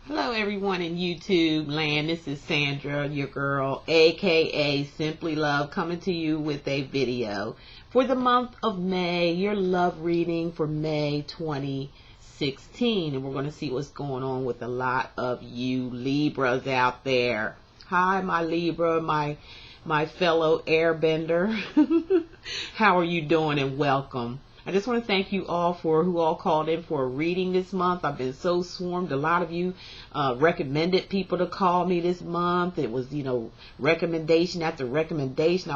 Hello everyone in YouTube land. This is Sandra, your girl, aka Simply Love, coming to you with a video for the month of May, your love reading for May 2016. And we're going to see what's going on with a lot of you Libras out there. Hi, my Libra, my fellow airbender. How are you doing, and welcome. I just want to thank you all for who all called in for a reading this month. I've been so swarmed. A lot of you recommended people to call me this month. It was, recommendation after recommendation.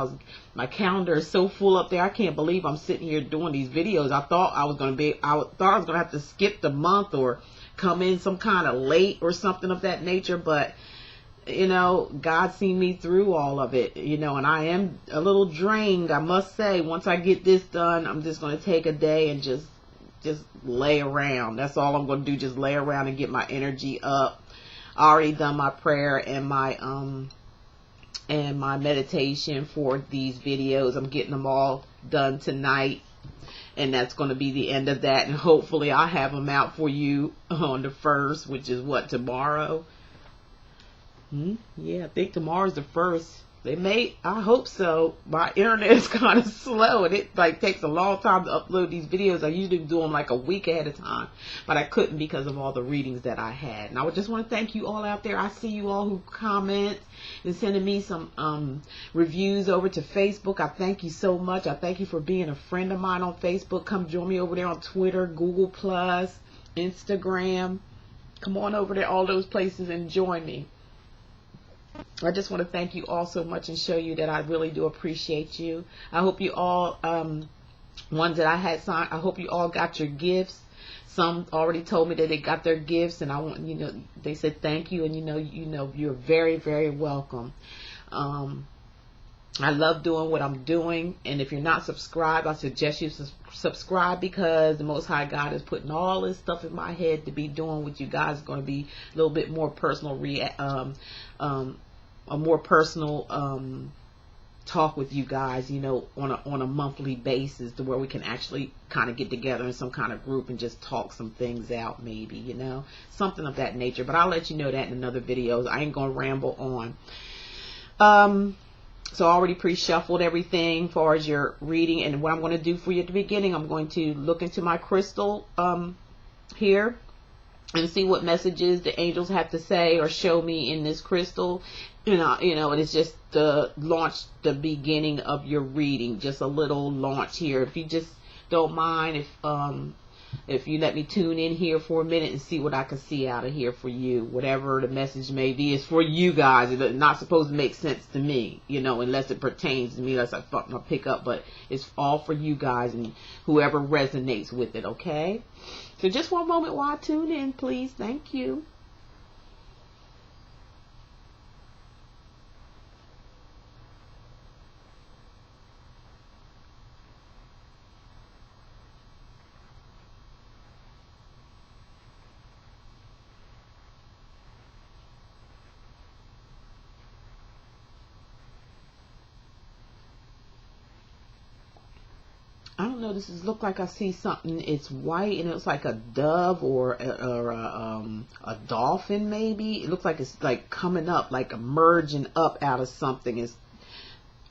My calendar is so full up there. I can't believe I'm sitting here doing these videos. I thought I was going to have to skip the month or come in some kind of late or something of that nature, but God seen me through all of it, and I am a little drained, I must say. Once I get this done, I'm just going to take a day and just lay around. That's all I'm going to do, just lay around and get my energy up. I already done my prayer and my meditation for these videos. I'm getting them all done tonight, and that's going to be the end of that. And hopefully I'll have them out for you on the 1st, which is what, tomorrow? Yeah, I think tomorrow's the 1st. I hope so. My internet is kind of slow, and it takes a long time to upload these videos. I usually do them like a week ahead of time, but I couldn't because of all the readings that I had. And I would just want to thank you all out there. I see you all who comment and sending me some reviews over to Facebook. I thank you so much. I thank you for being a friend of mine on Facebook. Come join me over there on Twitter, Google Plus, Instagram. Come on over there, all those places, and join me. I just want to thank you all so much and show you that I really do appreciate you. I hope you all, ones that I had signed, I hope you all got your gifts. Some already told me that they got their gifts, and I want, they said thank you, and you're very, very welcome. I love doing what I'm doing, and if you're not subscribed, I suggest you subscribe, because the Most High God is putting all this stuff in my head to be doing with you guys. It's going to be a little bit more personal, a more personal talk with you guys, on a monthly basis, to where we can actually kind of get together in some kind of group and just talk some things out, maybe, something of that nature. But I'll let you know that in another video. I ain't gonna ramble on. So I already pre-shuffled everything as far as your reading, and what I'm going to do for you at the beginning, I'm going to look into my crystal here and see what messages the angels have to say or show me in this crystal. And it's just to launch the beginning of your reading, just a little launch here. If you just don't mind, if you let me tune in here for a minute and see what I can see out of here for you. Whatever the message may be, is for you guys. It's not supposed to make sense to me, unless it pertains to me, unless I pick up. But it's all for you guys and whoever resonates with it, okay? So just one moment while I tune in, please. Thank you. I don't know, look like I see something. It's white, and it's like a dove or a dolphin, maybe. It looks like it's like coming up, like emerging up out of something. It's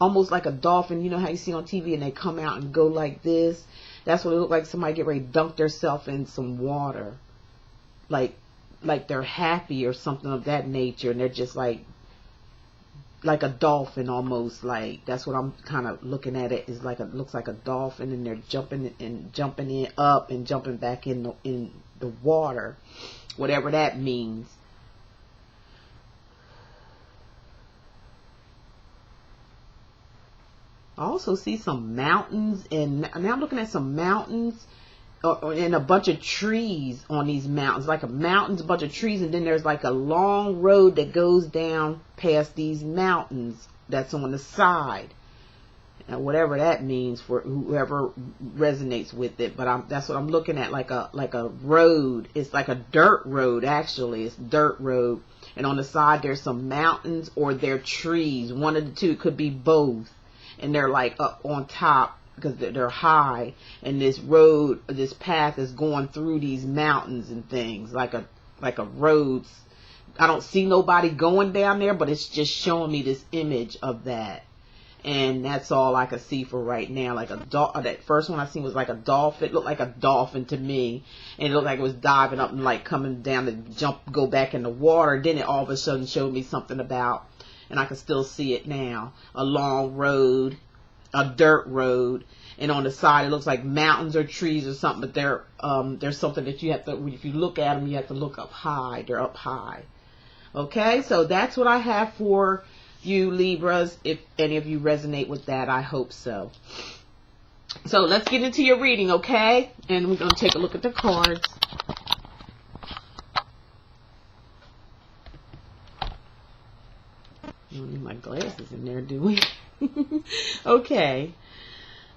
almost like a dolphin. You know how you see on TV and they come out and go like this? That's what it looked like. Somebody get ready to dunk themselves in some water. Like they're happy or something of that nature, and they're just like a dolphin almost. Like, that's what I'm kind of looking at. It is like it looks like a dolphin, and they're jumping in up and jumping back in the water, whatever that means. I also see some mountains, and now I'm looking at some mountains and a bunch of trees on these mountains, like a bunch of trees, and then there's like a long road that goes down past these mountains that's on the side. And whatever that means for whoever resonates with it, but that's what I'm looking at, like a road. It's like a dirt road, actually. It's dirt road, and on the side there's some mountains, or they're trees. One of the two. It could be both, and they're like up on top because they're high, and this path is going through these mountains and things, like a road I don't see nobody going down there, but it's just showing me this image of that. And that's all I could see for right now. Like a that first one I seen was like a dolphin. It looked like a dolphin to me. And it looked like it was diving up and like coming down to jump, go back in the water. Then it all of a sudden showed me something about, and I can still see it now, a long road, a dirt road. And on the side, it looks like mountains or trees or something. But there's something that you have to, if you look at them, you have to look up high. They're up high. Okay, so that's what I have for you Libras. If any of you resonate with that, I hope so. So let's get into your reading, okay? And we're going to take a look at the cards. I don't need my glasses in there, do we? Okay.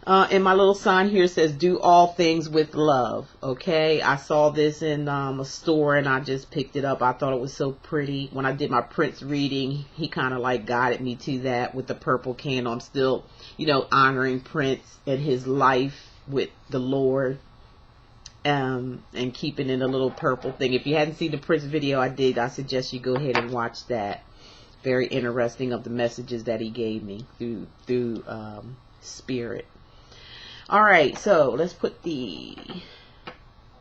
And my little sign here says, do all things with love. Okay. I saw this in a store and I just picked it up. I thought it was so pretty. When I did my Prince reading, he kind of like guided me to that with the purple candle. I'm still, you know, honoring Prince and his life with the Lord. And keeping in a little purple thing. If you hadn't seen the Prince video I did, I suggest you go ahead and watch that. Very interesting of the messages that he gave me through spirit. All right, so let's put the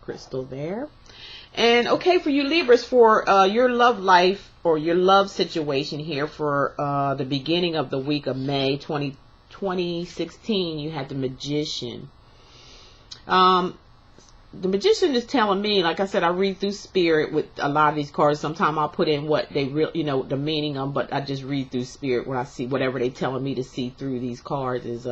crystal there. And okay, for you Libras, for your love life or your love situation here for the beginning of the week of May 2016, you had the Magician. The Magician is telling me, like I said, I read through spirit with a lot of these cards. Sometimes I'll put in what they real, you know, the meaning of, but I just read through spirit when I see whatever they telling me to see through these cards is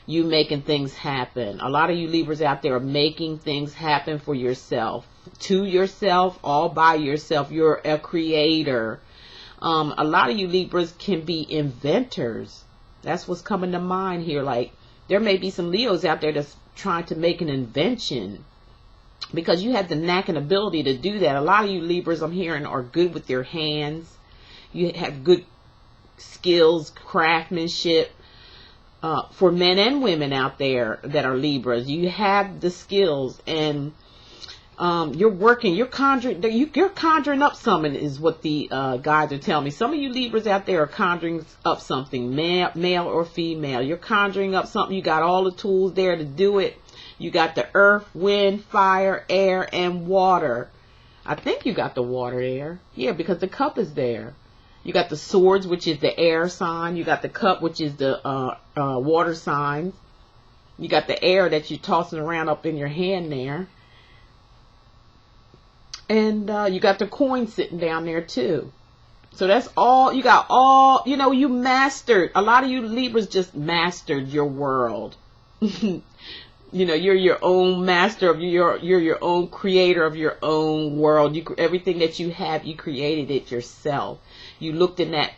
you making things happen. A lot of you Libras out there are making things happen for yourself, to yourself, all by yourself. You're a creator. A lot of you Libras can be inventors. That's what's coming to mind here. Like there may be some Leos out there that's trying to make an invention because you have the knack and ability to do that. A lot of you Libras I'm hearing are good with your hands. You have good skills, craftsmanship. For men and women out there that are Libras, you have the skills, and you're working, you're conjuring up something is what the guides are telling me. Some of you Libras out there are conjuring up something, male or female. You're conjuring up something. You got all the tools there to do it. You got the earth, wind, fire, air, and water. I think you got the water there. Yeah, because the cup is there. You got the swords, which is the air sign. You got the cup, which is the water sign. You got the air that you're tossing around up in your hand there. And you got the coin sitting down there too. So that's all. You got all, you know, you mastered. A lot of you Libras just mastered your world. You know, you're your own master of you're your own creator of your own world. Everything that you have, you created it yourself. You looked in that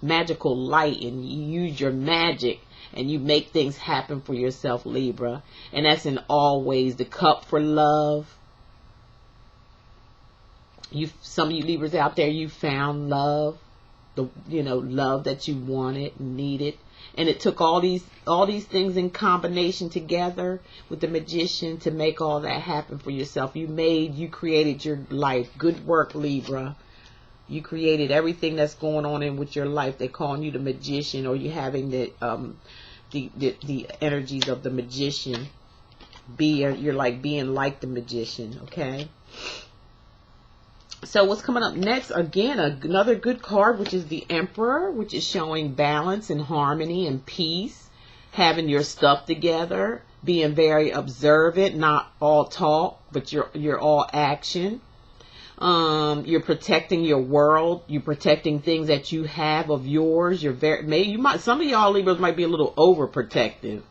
magical light and you use your magic and you make things happen for yourself, Libra. And that's in all ways. The cup for love. Some of you Libras out there, you found love. Love that you wanted, needed. And it took all these things in combination together with the Magician to make all that happen for yourself. You created your life. Good work, Libra. You created everything that's going on with your life. They're calling you the Magician, or you having the energies of the Magician. You're like being like the Magician, okay? So what's coming up next? Again, another good card, which is the Emperor, which is showing balance and harmony and peace, having your stuff together, being very observant, not all talk, but you're all action. You're protecting your world. You're protecting things that you have of yours. Some of y'all Libras might be a little overprotective.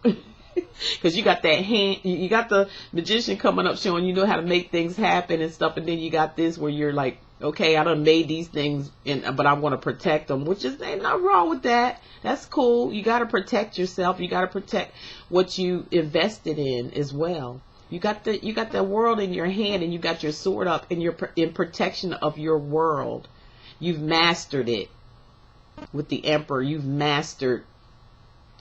Because you got that hand, you got the Magician coming up showing you know how to make things happen and stuff, and then you got this where you're like, okay, I done made these things, but I want to protect them, which is ain't nothing wrong with that. That's cool. You got to protect yourself. You got to protect what you invested in as well. You got the world in your hand, and you got your sword up, and you're in protection of your world. You've mastered it with the Emperor. You've mastered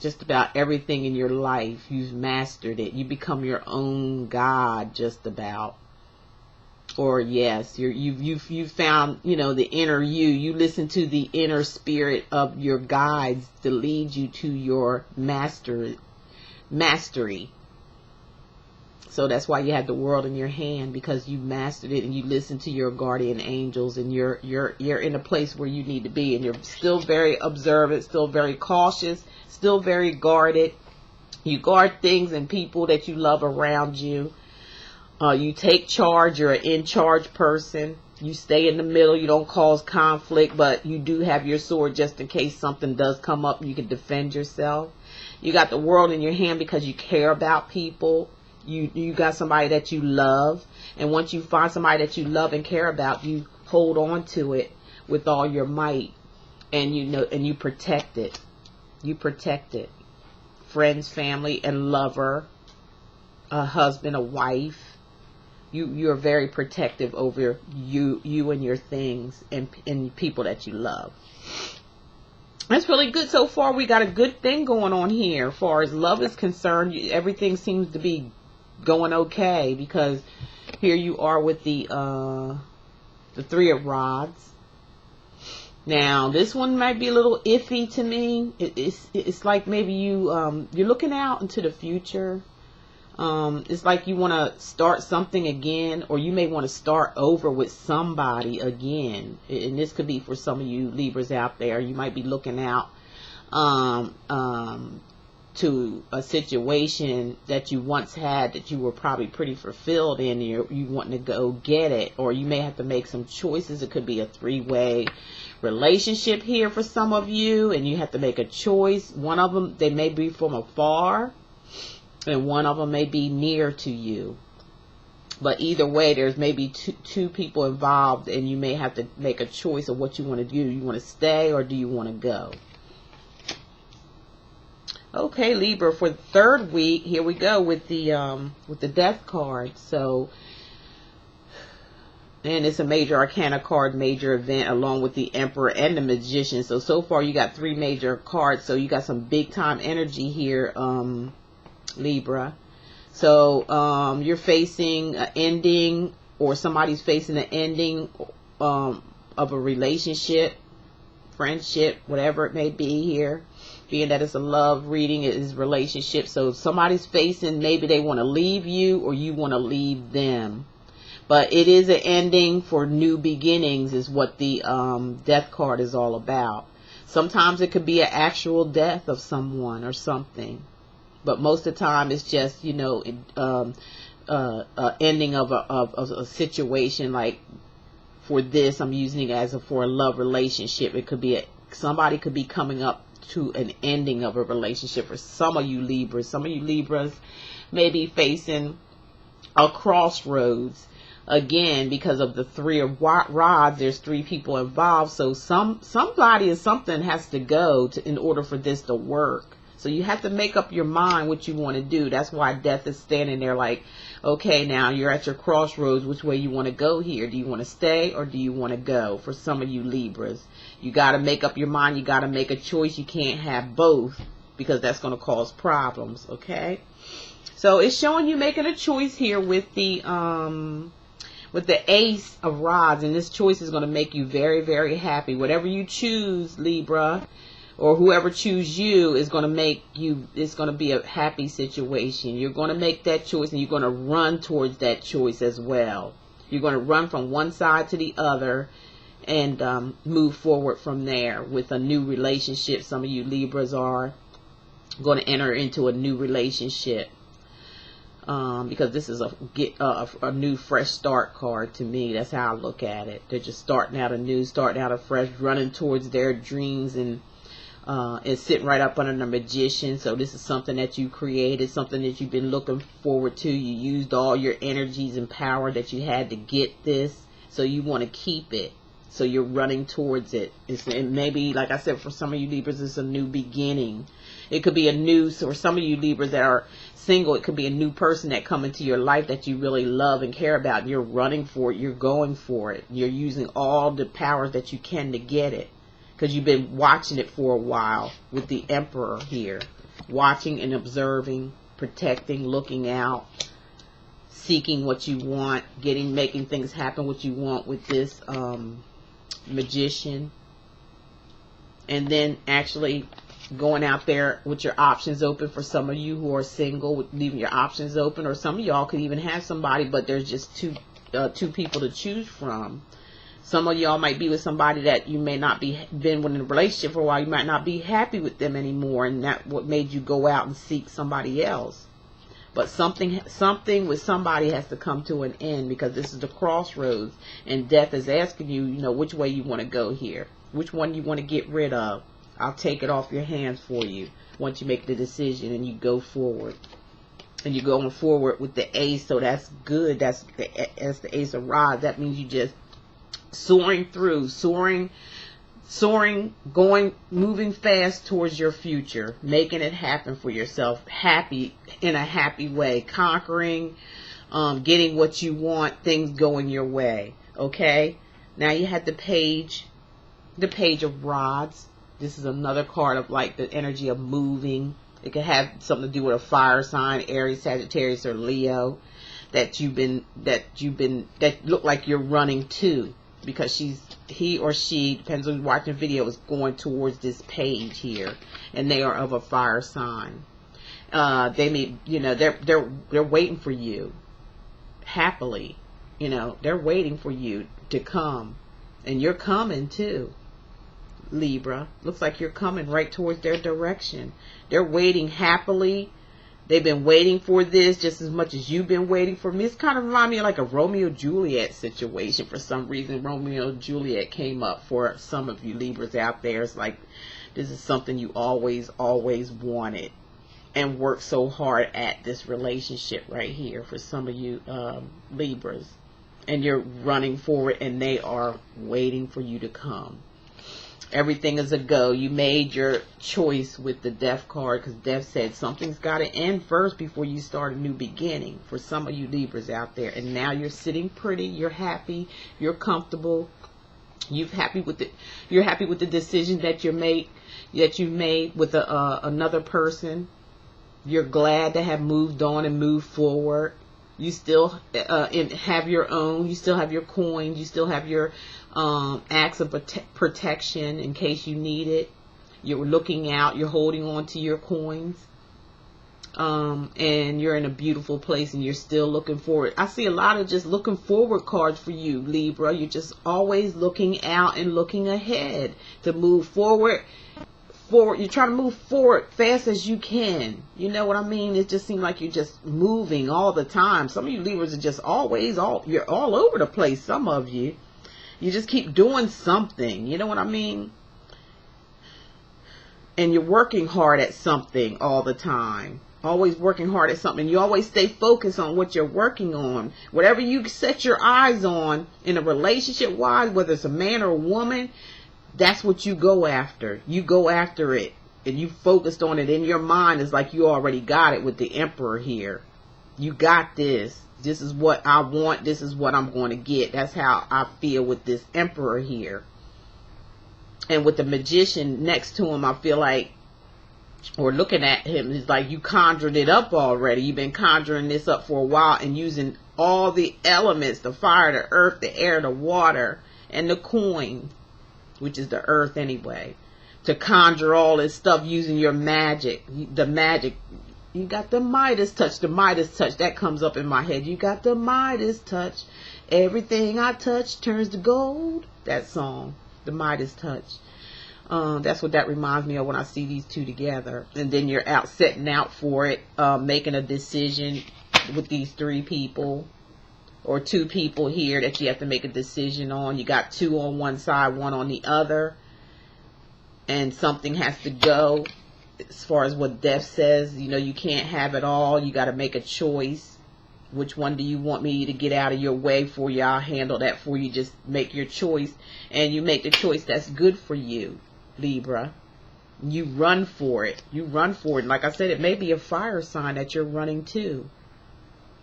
just about everything in your life. You've mastered it. You become your own God, just about. for, yes, you've found, you know, the inner you. You listen to the inner spirit of your guides to lead you to your mastery. So that's why you have the world in your hand, because you mastered it and you listen to your guardian angels, and you're in a place where you need to be, and you're still very observant, still very cautious, still very guarded. You guard things and people that you love around you. You take charge. You're an in charge person. You stay in the middle. You don't cause conflict, but you do have your sword just in case something does come up. You can defend yourself. You got the world in your hand because you care about people. You got somebody that you love, and once you find somebody that you love and care about, you hold on to it with all your might, and you protect it. You protect it. Friends, family, and lover, a husband, a wife. You're very protective over you and your things and people that you love. That's really good so far. We got a good thing going on here as far as love is concerned. Everything seems to be going okay, because here you are with the Three of Rods. Now this one might be a little iffy to me. It's like maybe you're looking out into the future. It's like you want to start something again, or you may want to start over with somebody again. And this could be for some of you Libras out there. You might be looking out to a situation that you once had that you were probably pretty fulfilled in. You wanting to go get it, or you may have to make some choices. It could be a three-way relationship here for some of you, and you have to make a choice. One of them, they may be from afar, and one of them may be near to you. But either way, there's maybe two people involved, and you may have to make a choice of what you want to do. You want to stay, or do you want to go? Okay, Libra, for the third week, here we go with the Death card. So, and it's a major arcana card, major event, along with the Emperor and the Magician. So far you got three major cards. So you got some big time energy here, Libra. So you're facing an ending, or somebody's facing an ending of a relationship, friendship, whatever it may be here. Being that it's a love reading, it is relationship. So if somebody's facing, maybe they want to leave you, or you want to leave them. But it is an ending for new beginnings, is what the Death card is all about. Sometimes it could be an actual death of someone or something. But most of the time it's just, ending of a situation. Like for this, I'm using it as for a love relationship. It could be somebody could be coming up to an ending of a relationship for some of you Libras. Some of you Libras may be facing a crossroads. Again, because of the Three of Rods, there's three people involved. So somebody or something has to go in order for this to work. So you have to make up your mind what you want to do. That's why Death is standing there like, okay, now you're at your crossroads. Which way you want to go here? Do you want to stay, or do you want to go? For some of you Libras, you got to make up your mind. You got to make a choice. You can't have both, because that's going to cause problems. Okay. So it's showing you making a choice here with the Ace of Rods, and this choice is going to make you very, very happy. Whatever you choose, Libra, or whoever choose you, is going to make you, it's going to be a happy situation. You're going to make that choice, and you're going to run towards that choice as well. You're going to run from one side to the other and move forward from there with a new relationship. Some of you Libras are going to enter into a new relationship. Because this is a new fresh start card to me. That's how I look at it. They're just starting out anew, starting out afresh, running towards their dreams, and sitting right up under the Magician. So this is something that you created, something that you've been looking forward to. You used all your energies and power that you had to get this, so you want to keep it. So you're running towards it. And maybe, like I said, for some of you Libras, it's a new beginning. It could be a new, or some of you Libras that are single, it could be a new person that come into your life that you really love and care about. You're running for it. You're going for it. You're using all the powers that you can to get it, because you've been watching it for a while with the Emperor here. Watching and observing, protecting, looking out. seeking what you want, making things happen what you want with this Magician. And then actually going out there with your options open. For some of you who are single, with leaving your options open, or some of y'all could even have somebody, but there's just two people to choose from. Some of y'all might be with somebody that you may not be been in a relationship for a while. You might not be happy with them anymore, and that what made you go out and seek somebody else. But something with somebody has to come to an end, because this is the crossroads, and death is asking you, which way you want to go here, which one you want to get rid of. I'll take it off your hands for you once you make the decision and you go forward. And you're going forward with the ace, so that's good. That's the ace of rods. That means you just soaring, moving fast towards your future, making it happen for yourself, happy, in a happy way, conquering, getting what you want, things going your way. Okay, now you had the page of rods. This is another card of like the energy of moving. It could have something to do with a fire sign, Aries, Sagittarius, or Leo, that look like you're running to, because he or she, depends on who's watching the video, is going towards this page here, and they are of a fire sign. They may, they're waiting for you happily. They're waiting for you to come, and you're coming too. Libra, looks like you're coming right towards their direction. They're waiting happily. They've been waiting for this just as much as you've been waiting for me. It's kind of remind me of like a Romeo-Juliet situation. For some reason, Romeo-Juliet came up for some of you Libras out there. It's like this is something you always wanted and worked so hard at, this relationship right here for some of you Libras. And you're running forward, and they are waiting for you to come. Everything is a go. You made your choice with the death card, because death said something's got to end first before you start a new beginning for some of you Libras out there. And now you're sitting pretty, you're happy, you're comfortable, you're happy with the decision that you made with another person. You're glad to have moved on and moved forward. You still have your own, you still have your coins, you still have your acts of protection in case you need it. You're looking out, you're holding on to your coins, and you're in a beautiful place, and you're still looking forward. I see a lot of just looking forward cards for you, Libra. You're just always looking out and looking ahead to move forward. You're trying to move forward fast as you can. You know what I mean? It just seems like you're just moving all the time. Some of you Libras are just you're all over the place. Some of you just keep doing something. You know what I mean? And you're working hard at something all the time. Always working hard at something. You always stay focused on what you're working on. Whatever you set your eyes on in a relationship wise, whether it's a man or a woman, that's what you go after. You go after it, and you focused on it in your mind. It's like you already got it with the Emperor here. You got this. This is what I want. This is what I'm going to get. That's how I feel with this Emperor here. And with the Magician next to him, I feel like, or looking at him, it's like you conjured it up already. You've been conjuring this up for a while and using all the elements, the fire, the earth, the air, the water, and the coin, which is the earth anyway, to conjure all this stuff using your magic. The magic. You got the Midas touch. The Midas touch. That comes up in my head. You got the Midas touch. Everything I touch turns to gold. That song. The Midas touch. That's what that reminds me of when I see these two together. And then you're out setting out for it. Making a decision with these three people. Or two people here that you have to make a decision on. You got two on one side, one on the other. And something has to go. As far as what death says, you can't have it all. You got to make a choice. Which one do you want me to get out of your way for you? I'll handle that for you. Just make your choice. And you make the choice that's good for you, Libra. You run for it. You run for it. Like I said, it may be a fire sign that you're running to.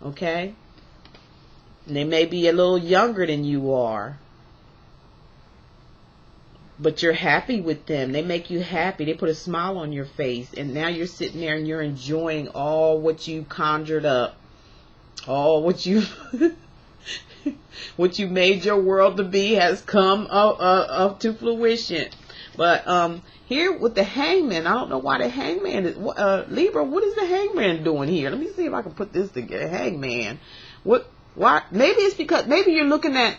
Okay? And they may be a little younger than you are. But you're happy with them. They make you happy. They put a smile on your face. And now you're sitting there and you're enjoying all what you conjured up. Oh, what you what you made your world to be has come up to fruition. But here with the hangman, I don't know why the hangman is Libra. What is the hangman doing here? Let me see if I can put this together. Hangman. What? Why? Maybe it's because maybe you're looking at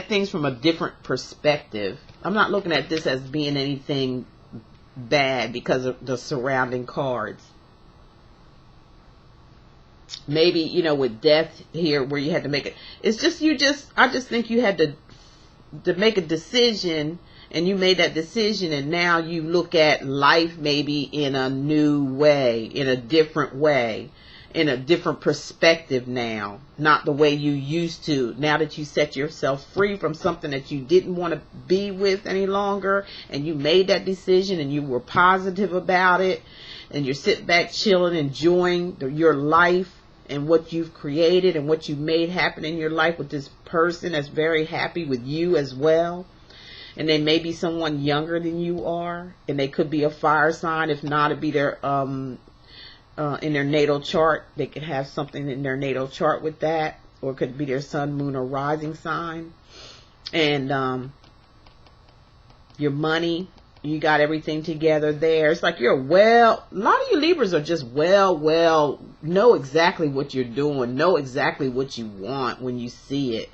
things from a different perspective. I'm not looking at this as being anything bad because of the surrounding cards. Maybe, you know, with death here where you had to make it. It's just I just think you had to make a decision, and you made that decision, and now you look at life maybe in a new way, in a different way, in a different perspective now, not the way you used to. Now that you set yourself free from something that you didn't want to be with any longer, and you made that decision and you were positive about it, and you're sitting back chilling, enjoying your life and what you've created and what you made happen in your life with this person that's very happy with you as well. And they may be someone younger than you are, and they could be a fire sign. If not, it'd be their in their natal chart. They could have something in their natal chart with that, or it could be their sun, moon, or rising sign. And your money, you got everything together there. It's like a lot of you Libras are just know exactly what you're doing, know exactly what you want when you see it.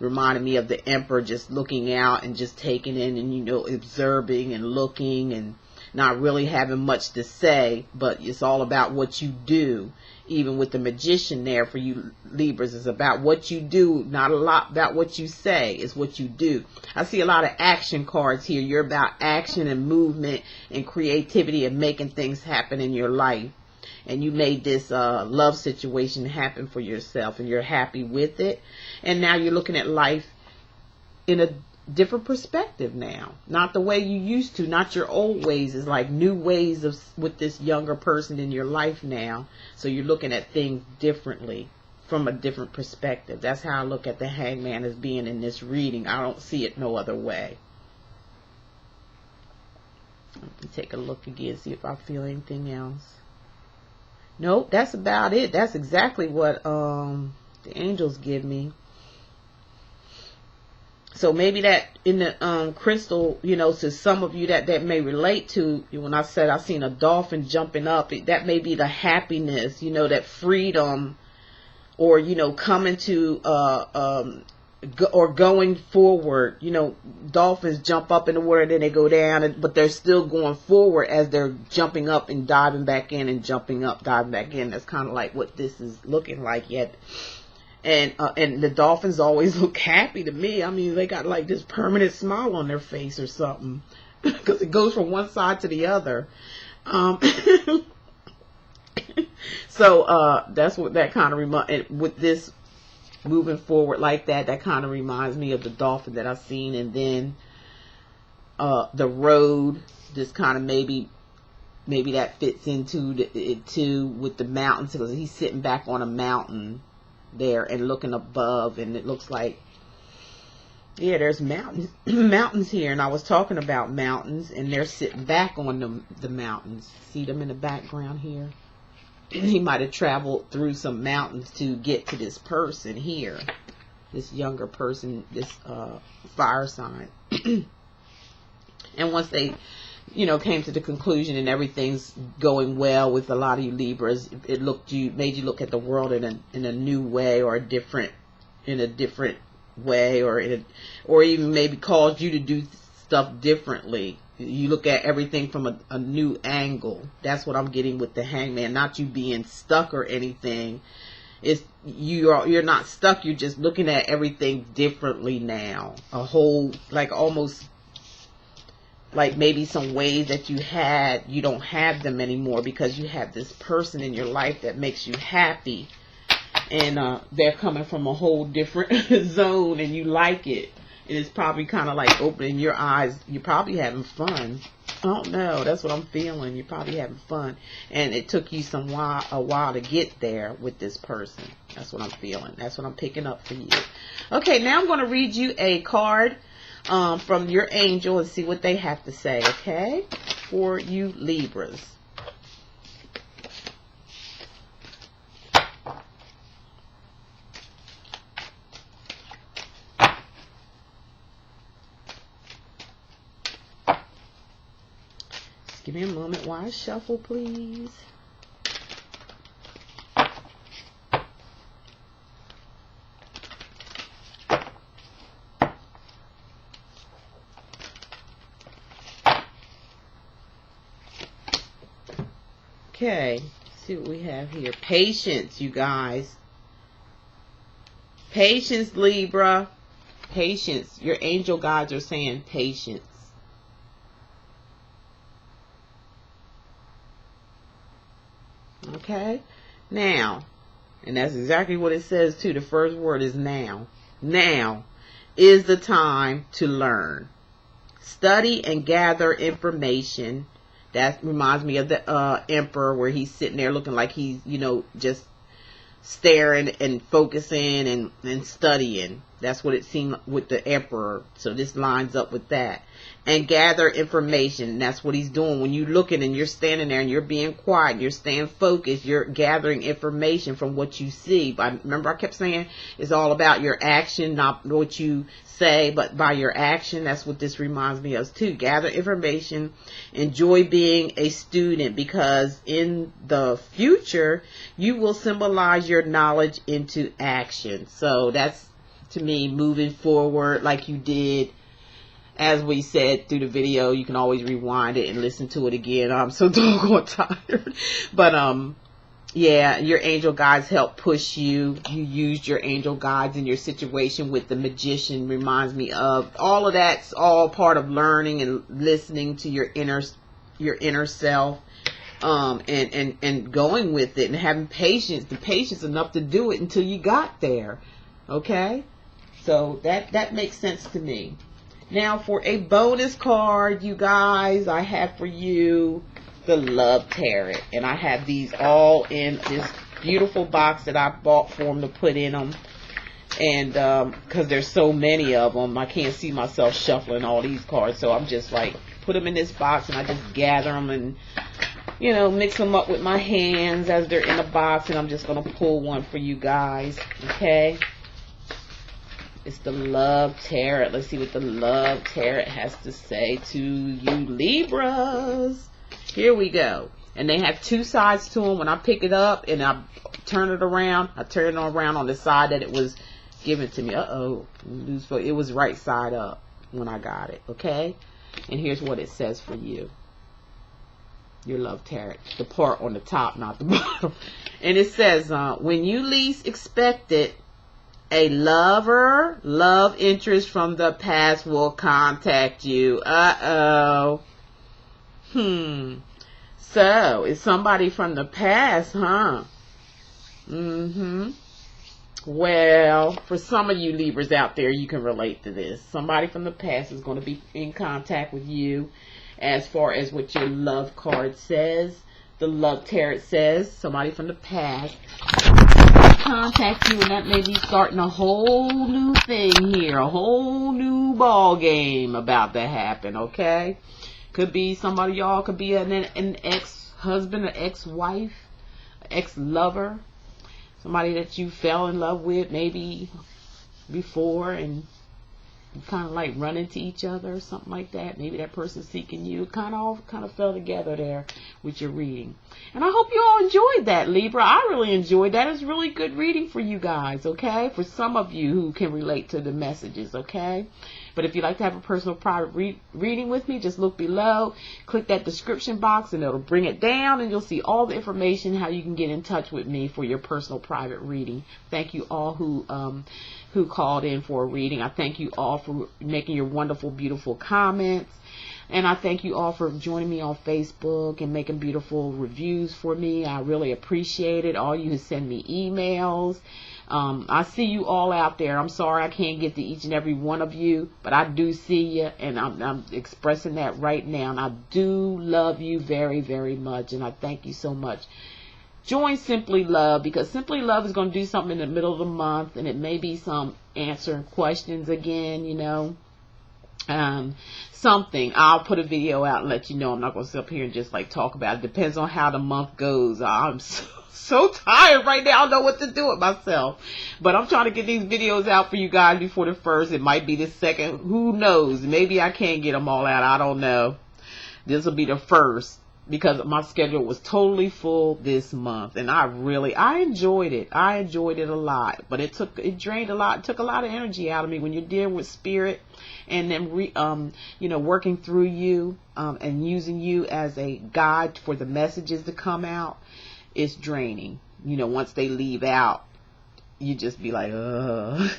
Reminded me of the Emperor, just looking out and just taking in and, you know, observing and looking and not really having much to say, but it's all about what you do. Even with the Magician there for you Libras, it's about what you do, not a lot about what you say. It's what you do. I see a lot of action cards here. You're about action and movement and creativity and making things happen in your life. And you made this love situation happen for yourself, and you're happy with it. And now you're looking at life in a different perspective now, not the way you used to, not your old ways. It's like new ways of with this younger person in your life now. So you're looking at things differently, from a different perspective. That's how I look at the Hangman as being in this reading. I don't see it no other way. Let me take a look again, see if I feel anything else. Nope, that's about it. That's exactly what the angels give me. So maybe that in the crystal, you know, to some of you that may relate to, when I said I seen a dolphin jumping up, that may be the happiness, you know, that freedom, or, you know, coming to or going forward. You know, dolphins jump up in the water, then they go down, but they're still going forward as they're jumping up and diving back in and jumping up, diving back in. That's kind of like what this is looking like yet. And the dolphins always look happy to me. I mean, they got like this permanent smile on their face or something, because it goes from one side to the other. So that's what that kind of reminds. With this moving forward like that, that kind of reminds me of the dolphin that I've seen. And then the road, just kind of maybe that fits into it too, with the mountains, because he's sitting back on a mountain there and looking above, and it looks like, yeah, there's mountains here. And I was talking about mountains, and they're sitting back on the mountains. See them in the background here? He might have traveled through some mountains to get to this person here, this younger person, this fire sign. And once they, you know, came to the conclusion and everything's going well with a lot of you Libras, it made you look at the world in a new way, or in a different way, or even maybe caused you to do stuff differently. You look at everything from a new angle. That's what I'm getting with the Hangman. Not you being stuck or anything. It's you're not stuck. You're just looking at everything differently now. A whole, like, almost like maybe some ways that you don't have them anymore, because you have this person in your life that makes you happy, and they're coming from a whole different zone, and you like it. And it's probably kind of like opening your eyes. You're probably having fun. I don't know. That's what I'm feeling. You're probably having fun. And it took you a while to get there with this person. That's what I'm feeling. That's what I'm picking up for you. Okay, now I'm going to read you a card from your angel and see what they have to say, okay? For you Libras. Give me a moment while I shuffle, please. Okay, see what we have here. Patience, you guys. Patience, Libra. Patience. Your angel guides are saying patience. Okay, now, and that's exactly what it says too. The first word is now. Now is the time to learn, study, and gather information. That reminds me of the emperor, where he's sitting there looking like he's, you know, just staring and focusing and studying. That's what it seemed with the emperor. So this lines up with that. And gather information. And that's what he's doing. When you're looking and you're standing there and you're being quiet, you're staying focused, you're gathering information from what you see. But remember, I kept saying it's all about your action, not what you say, but by your action. That's what this reminds me of too. Gather information. Enjoy being a student, because in the future you will symbolize your knowledge into action. So that's, to me, moving forward like you did. As we said through the video, you can always rewind it and listen to it again. I'm so doggone tired. But yeah, your angel guides help push you. You used your angel guides in your situation with the magician. Reminds me of all of that's all part of learning and listening to your inner self, and going with it and having patience. The patience enough to do it until you got there. Okay, so that makes sense to me. Now for a bonus card, you guys, I have for you the Love Tarot. And I have these all in this beautiful box that I bought for them to put in them. And because there's so many of them, I can't see myself shuffling all these cards. So I'm just like, put them in this box and I just gather them and, you know, mix them up with my hands as they're in the box. And I'm just going to pull one for you guys. Okay. It's the Love Tarot. Let's see what the Love Tarot has to say to you Libras. Here we go. And they have two sides to them. When I pick it up and I turn it around, I turn it around on the side that it was given to me. It was right side up when I got it. Okay. And here's what it says for you. Your Love Tarot. The part on the top, not the bottom. And it says, when you least expect it, a love interest from the past will contact you. So, it's somebody from the past, huh? Well, for some of you Libras out there, you can relate to this. Somebody from the past is going to be in contact with you as far as what your love card says. The Love Tarot says somebody from the past contact you, and that may be starting a whole new thing here, a whole new ball game about to happen. Okay, could be somebody, y'all could be an ex-husband, an ex-wife, ex-lover, somebody that you fell in love with maybe before and you kind of like run into each other or something like that. Maybe that person's seeking you. Kind of fell together there with your reading. And I hope you all enjoyed that, Libra. I really enjoyed that. It's really good reading for you guys, okay? For some of you who can relate to the messages, okay? But if you'd like to have a personal private reading with me, just look below, click that description box, and it'll bring it down, and you'll see all the information how you can get in touch with me for your personal private reading. Thank you all who called in for a reading. I thank you all for making your wonderful, beautiful comments. And I thank you all for joining me on Facebook and making beautiful reviews for me. I really appreciate it. All you who send me emails. I see you all out there. I'm sorry I can't get to each and every one of you, but I do see you, and I'm expressing that right now. And I do love you very, very much, and I thank you so much. Join Simply Love, because Simply Love is going to do something in the middle of the month, and it may be some answering questions again, you know. Something. I'll put a video out and let you know. I'm not going to sit up here and just like talk about it. Depends on how the month goes. I'm so tired right now. I don't know what to do with myself. But I'm trying to get these videos out for you guys before the 1st. It might be the 2nd. Who knows? Maybe I can't get them all out. I don't know. This will be the first, because my schedule was totally full this month, and I enjoyed it. I enjoyed it a lot, but it drained a lot. It took a lot of energy out of me when you're dealing with spirit, and then working through you, and using you as a guide for the messages to come out. It's draining. Once they leave out, you just be like, ugh.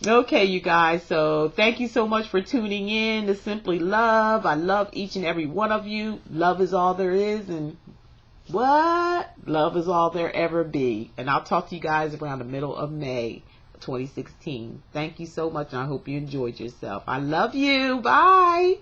Okay, you guys, so thank you so much for tuning in to Simply Love. I love each and every one of you. Love is all there is, and love is all there ever be. And I'll talk to you guys around the middle of May 2016. Thank you so much, and I hope you enjoyed yourself. I love you. Bye.